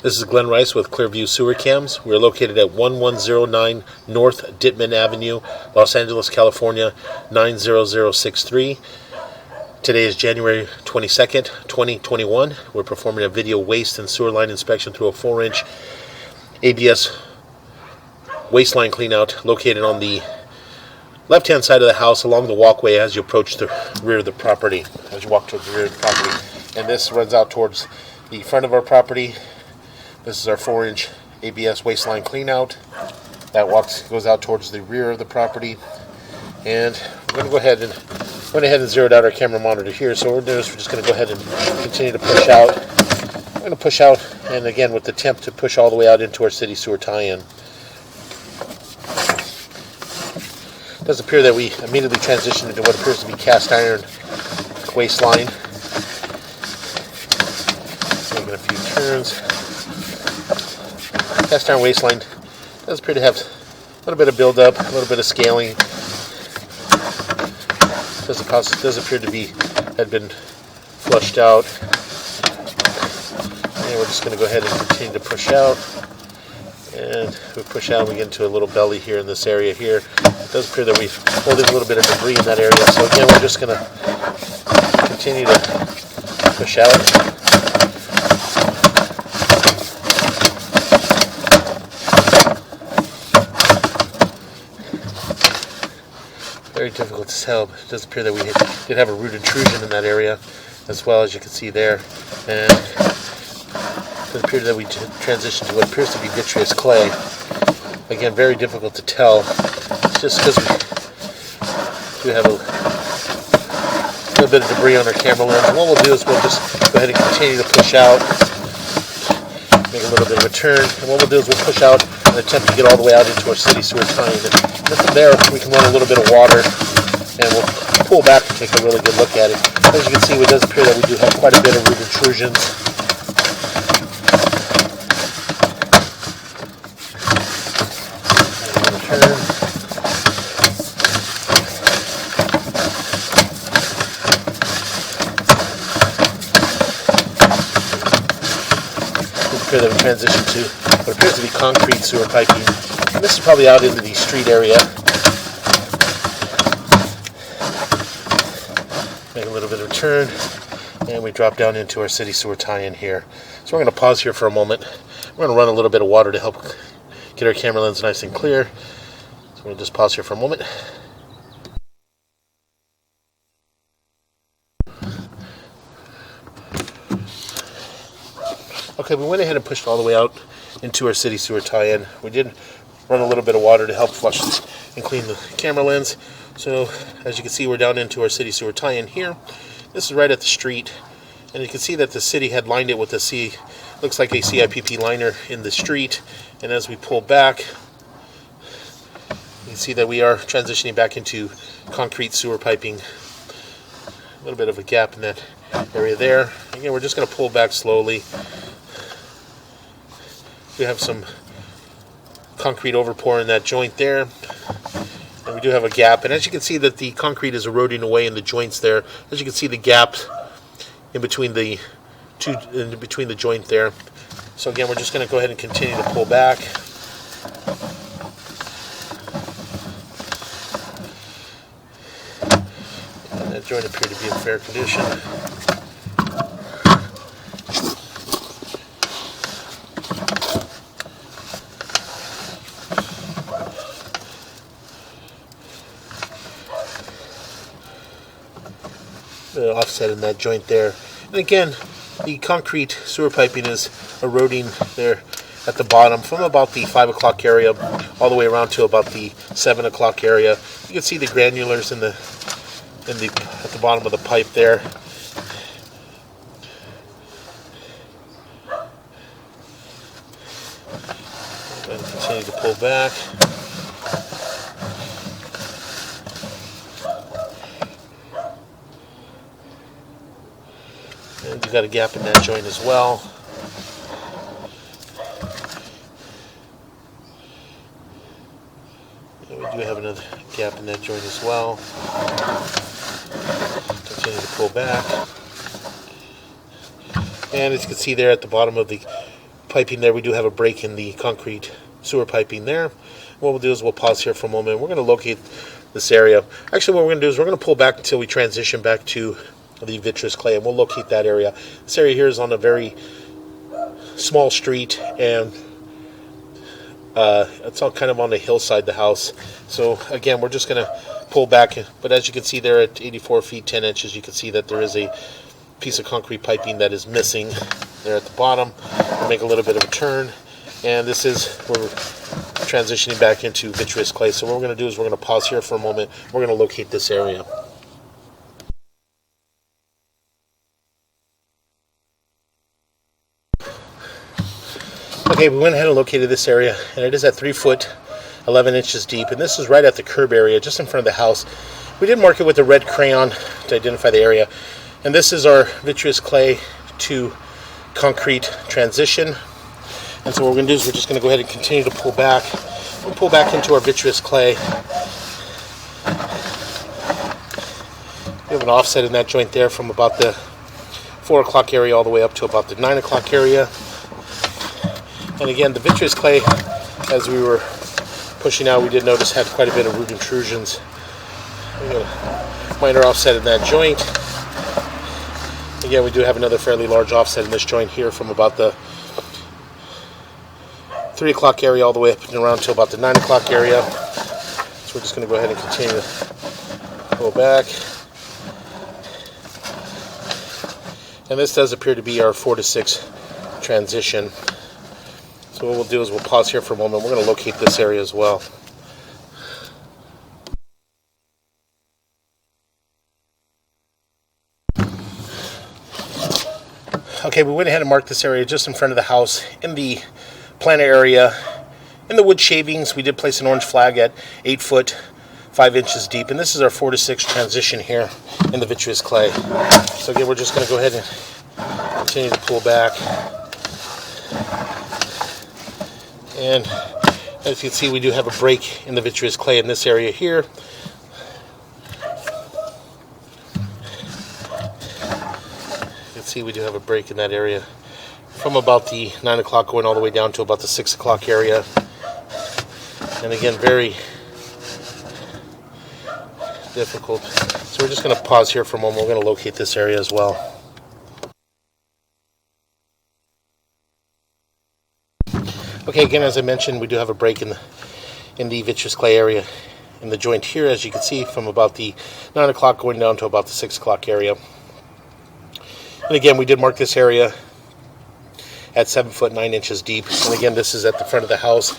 This is Glenn Rice with Clearview Sewer Cams. We're located at 1109 North Ditman Avenue, Los Angeles, California, 90063. Today is January 22nd, 2021. We're performing a video waste and sewer line inspection through a 4-inch ABS waistline cleanout located on the left-hand side of the house along the walkway as you approach the rear of the property, as you walk towards the rear of the property. And this runs out towards the front of our property. This is our 4-inch ABS waistline cleanout. That goes out towards the rear of the property. And we're going to go ahead and zeroed out our camera monitor here. So what we're doing is we're just going to go ahead and continue to push out. We're going to push out, and again with the temp to push all the way out into our city sewer tie-in. It does appear that we immediately transitioned into what appears to be cast iron waistline. Making a few turns. Cast iron waistline does appear to have a little bit of buildup, a little bit of scaling. Does appear to had been flushed out. And we're just going to go ahead and continue to push out. And we push out, we get into a little belly here in this area here. It does appear that we've holding a little bit of debris in that area. So again, we're just going to continue to push out. Very difficult to tell, but it does appear that we did have a root intrusion in that area as well, as you can see there. And it appears that we transitioned to what appears to be vitreous clay. Again, very difficult to tell. It's just because we do have a little bit of debris on our camera lens. And what we'll do is we'll just go ahead and continue to push out, make a little bit of a turn. And what we'll do is we'll push out and attempt to get all the way out into our city sewer tie-in. And from there, we can run a little bit of water, and we'll pull back and take a really good look at it. As you can see, it does appear that we do have quite a bit of root intrusions. That we transition to what appears to be concrete sewer piping. And this is probably out into the street area. Make a little bit of a turn, and we drop down into our city sewer tie-in here. So we're going to pause here for a moment. We're going to run a little bit of water to help get our camera lens nice and clear. So we'll just pause here for a moment. Okay, we went ahead and pushed all the way out into our city sewer tie-in. We did run a little bit of water to help flush and clean the camera lens. So, as you can see, we're down into our city sewer tie-in here. This is right at the street, and you can see that the city had lined it with looks like a CIPP liner in the street. And as we pull back, you can see that we are transitioning back into concrete sewer piping. A little bit of a gap in that area there. Again, we're just going to pull back slowly. We have some concrete overpour in that joint there, and we do have a gap. And as you can see, that the concrete is eroding away in the joints there. As you can see, the gap in between the joint there. So again, we're just going to go ahead and continue to pull back. And that joint appeared to be in fair condition. Offset in that joint there. And again, the concrete sewer piping is eroding there at the bottom from about the 5 o'clock area all the way around to about the 7 o'clock area. You can see the granulars at the bottom of the pipe there. And continue to pull back. And you've got a gap in that joint as well. And we do have another gap in that joint as well. Continue to pull back. And as you can see there at the bottom of the piping there. We do have a break in the concrete sewer piping there. What we'll do is we'll pause here for a moment. We're going to locate this area. Actually, what we're going to do is we're going to pull back until we transition back to the vitreous clay, and we'll locate that area. This area here is on a very small street, and it's all kind of on the hillside, the house. So again, we're just going to pull back, but as you can see there at 84 feet 10 inches, you can see that there is a piece of concrete piping that is missing there at the bottom. We'll make a little bit of a turn, and this is where we're transitioning back into vitreous clay. So what we're going to do is we're going to pause here for a moment. We're going to locate this area. Okay, we went ahead and located this area, and it is at 3 foot 11 inches deep, and this is right at the curb area just in front of the house. We did mark it with a red crayon to identify the area, and this is our vitreous clay to concrete transition. And so what we're going to do is we're just going to go ahead and continue to pull back. We'll pull back into our vitreous clay. We have an offset in that joint there from about the 4 o'clock area all the way up to about the 9 o'clock area. And again, the vitreous clay, as we were pushing out, we did notice had quite a bit of root intrusions. We got a minor offset in that joint. Again, we do have another fairly large offset in this joint here from about the 3 o'clock area all the way up and around to about the 9 o'clock area. So we're just going to go ahead and continue to go back. And this does appear to be our 4 to 6 transition. So what we'll do is we'll pause here for a moment. We're going to locate this area as well. Okay, we went ahead and marked this area just in front of the house in the planter area. In the wood shavings, we did place an orange flag at 8 foot 5 inches deep, and this is our 4 to 6 transition here in the vitreous clay. So again, we're just going to go ahead and continue to pull back. And as you can see, we do have a break in the vitreous clay in this area here. You can see we do have a break in that area from about the 9 o'clock going all the way down to about the 6 o'clock area. And again, very difficult. So we're just going to pause here for a moment. We're going to locate this area as well. Okay, again, as I mentioned, we do have a break in the vitreous clay area in the joint here, as you can see, from about the 9 o'clock going down to about the 6 o'clock area. And again, we did mark this area at 7 foot 9 inches deep. And again, this is at the front of the house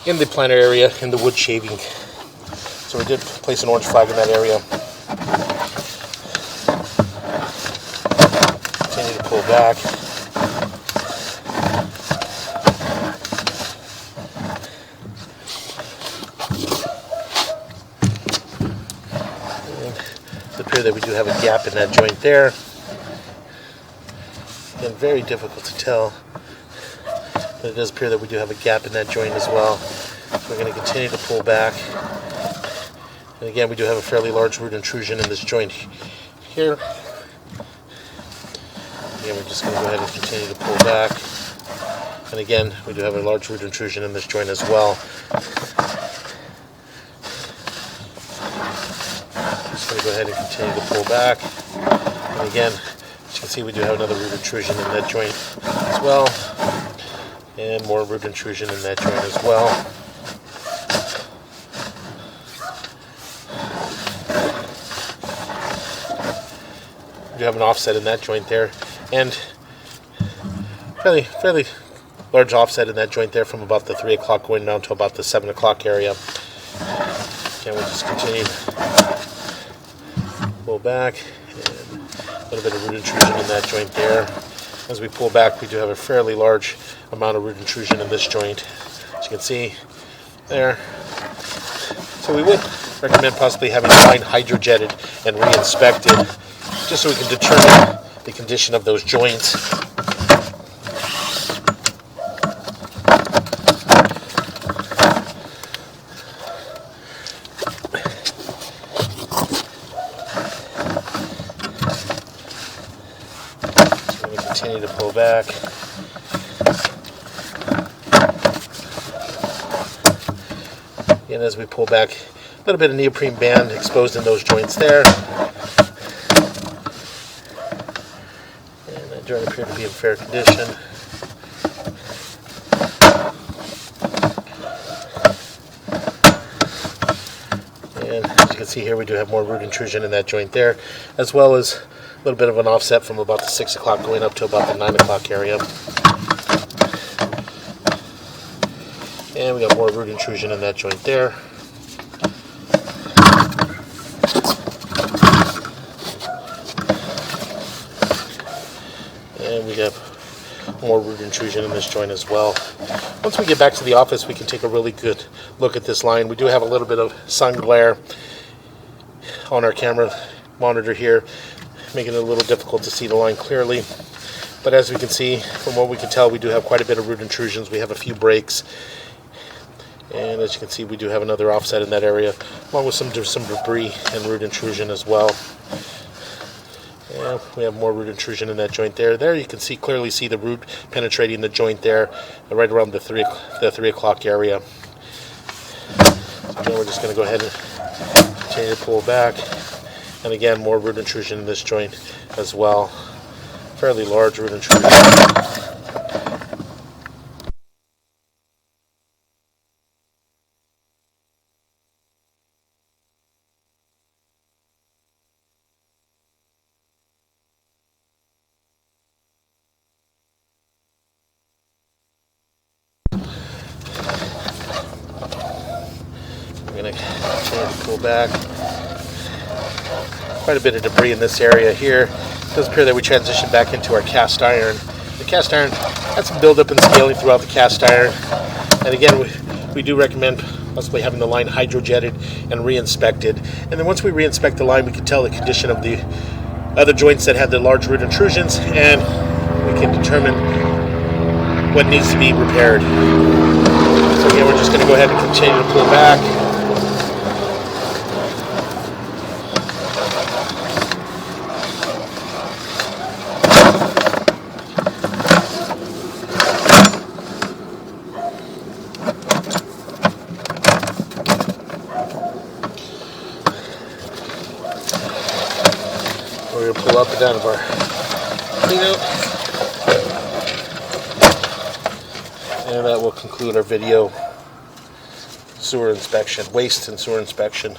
in the planter area in the wood shaving. So we did place an orange flag in that area. Continue to pull back. It appears that we do have a gap in that joint there. Again, very difficult to tell, but it does appear that we do have a gap in that joint as well. So we're going to continue to pull back. And again, we do have a fairly large root intrusion in this joint here. Again, we're just going to go ahead and continue to pull back. And again, we do have a large root intrusion in this joint as well. Just going to go ahead and continue to pull back. And again, as you can see, we do have another root intrusion in that joint as well. And more root intrusion in that joint as well. We do have an offset in that joint there, and fairly large offset in that joint there from about the 3 o'clock going down to about the 7 o'clock area. Again, we'll just continue to pull back, and a little bit of root intrusion in that joint there. As we pull back, we do have a fairly large amount of root intrusion in this joint, as you can see there. So we would recommend possibly having the line hydrojetted and re-inspected, just so we can determine the condition of those joints. So we continue to pull back. And as we pull back, a little bit of neoprene band exposed in those joints there. And that joint appeared to be in fair condition. And as you can see here, we do have more root intrusion in that joint there, as well as a little bit of an offset from about the 6 o'clock going up to about the 9 o'clock area. And we got more root intrusion in that joint there. And we have more root intrusion in this joint as well. Once we get back to the office, we can take a really good look at this line. We do have a little bit of sun glare on our camera monitor here, making it a little difficult to see the line clearly. But as we can see, from what we can tell, we do have quite a bit of root intrusions. We have a few breaks. And as you can see, we do have another offset in that area, along with some debris and root intrusion as well. And we have more root intrusion in that joint there. There you can clearly see the root penetrating the joint there, right around the 3 o'clock area. So again, we're just going to go ahead and continue to pull back. And again, more root intrusion in this joint as well. Fairly large root intrusion. I'm going to continue to pull back. Quite a bit of debris in this area here. It does appear that we transitioned back into our cast iron. The cast iron had some buildup and scaling throughout the cast iron. And again, we do recommend possibly having the line hydrojetted and re-inspected. And then once we re-inspect the line, we can tell the condition of the other joints that had the large root intrusions, and we can determine what needs to be repaired. So again, we're just going to go ahead and continue to pull back. We're going to pull up and down of our cleanout. And that will conclude our video sewer inspection, waste and sewer inspection.